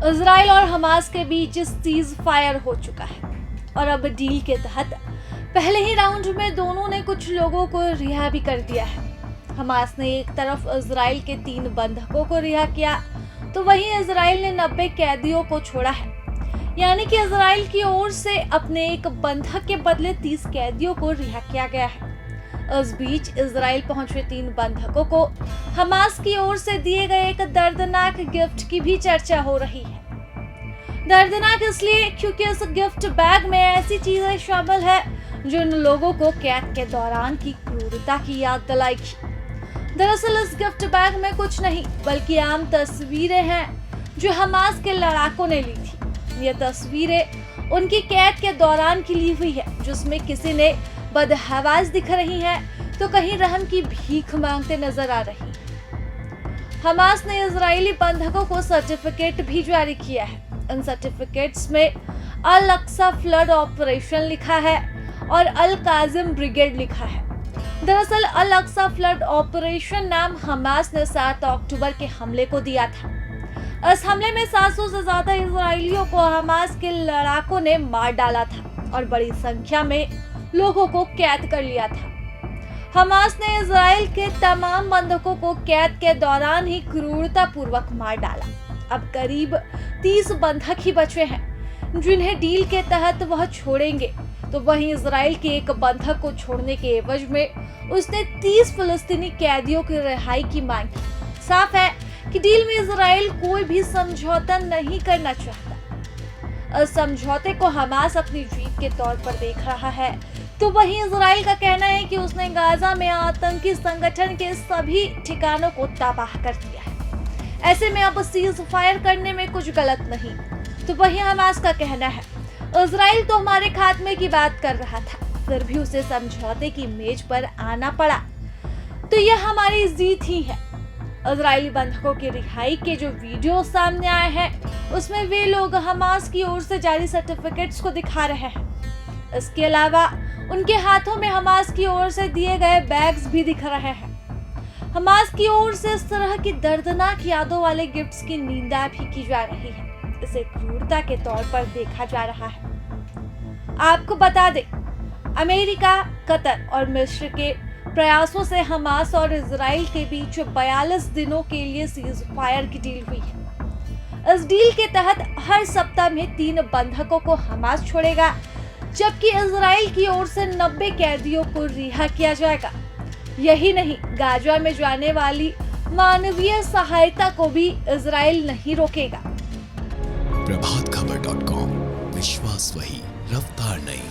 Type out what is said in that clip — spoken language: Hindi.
इजराइल और हमास के बीच सीज फायर हो चुका है और अब डील के तहत पहले ही राउंड में दोनों ने कुछ लोगों को रिहा भी कर दिया है। हमास ने एक तरफ इजराइल के 3 बंधकों को रिहा किया तो वहीं इजराइल ने 90 कैदियों को छोड़ा है। यानी कि इजराइल की ओर से अपने एक बंधक के बदले 30 कैदियों को रिहा किया गया है। इस बीच इजराइल पहुंचे 3 बंधकों को हमास की ओर से दिए गए एक दर्दनाक गिफ्ट की भी चर्चा हो रही है। दर्दनाक इसलिए क्योंकि इस गिफ्ट बैग में ऐसी चीजें शामिल है जो इन लोगों को कैद के दौरान की क्रूरता की याद दिलाएगी। दरअसल इस गिफ्ट बैग में कुछ नहीं बल्कि आम तस्वीरें हैं जो हमास के लड़ाकों ने ली थी। ये तस्वीरें उनकी कैद के दौरान की ली हुई है, जिसमें किसी ने बदहवास दिख रही है तो कहीं रहम की भीख मांगते नजर आ रही है। हमास ने इजरायली बंधकों को सर्टिफिकेट भी जारी किया है। इन सर्टिफिकेट्स में अल अक्सा फ्लड ऑपरेशन लिखा है और अल काजिम ब्रिगेड लिखा है। दरअसल अल अक्सा फ्लड ऑपरेशन नाम हमास ने 7 अक्टूबर के हमले को दिया था। इस हमले में 700 से ज्यादा इजरायलियों को हमास के लड़ाकों ने मार डाला था और बड़ी संख्या में लोगों को कैद कर लिया था। हमास ने इजराइल के तमाम बंधकों को कैद के दौरान ही क्रूरतापूर्वक मार डाला। अब करीब 30 बंधक ही बचे हैं जिन्हें डील के तहत वह छोड़ेंगे, तो वहीं इजराइल के एक बंधक को छोड़ने के एवज में उसने 30 फिलिस्तीनी कैदियों की रिहाई की मांग की। साफ है कि डील में इजराइल कोई भी समझौता नहीं करना चाहता। इस समझौते को हमास अपनी जीत के तौर पर देख रहा है, तो वहीं इजराइल का कहना है कि उसने गाजा में आतंकी संगठन के सभी ठिकानों को तबाह कर दिया है। ऐसे में अब सीज फायर करने में कुछ गलत नहीं। तो वहीं हमास का कहना है इजराइल तो हमारे खात्मे की बात कर रहा था, फिर भी उसे समझौते की मेज पर आना पड़ा, तो यह हमारी जीत ही है। इजरायली बंधकों की रिहाई के जो वीडियो सामने आए हैं उसमें वे लोग हमास की ओर से जारी सर्टिफिकेट्स को दिखा रहे हैं। इसके अलावा उनके हाथों में हमास की ओर से दिए गए बैग्स भी दिख रहे हैं। हमास की ओर से इस तरह की दर्दनाक यादों वाले गिफ्ट्स की निंदा भी की जा रही है। इसे क्रूरता के तौर पर देखा जा रहा है। आपको बता दें, अमेरिका, कतर और मिस्र के प्रयासों से हमास और इजराइल के बीच 42 दिनों के लिए सीज फायर की डील हुई है। इस डील के तहत हर सप्ताह में 3 बंधकों को हमास छोड़ेगा, जबकि इजराइल की ओर से 90 कैदियों को रिहा किया जाएगा। यही नहीं, गाजा में जाने वाली मानवीय सहायता को भी इजराइल नहीं रोकेगा। प्रभातखबर.com, विश्वास वही, रफ्तार नहीं।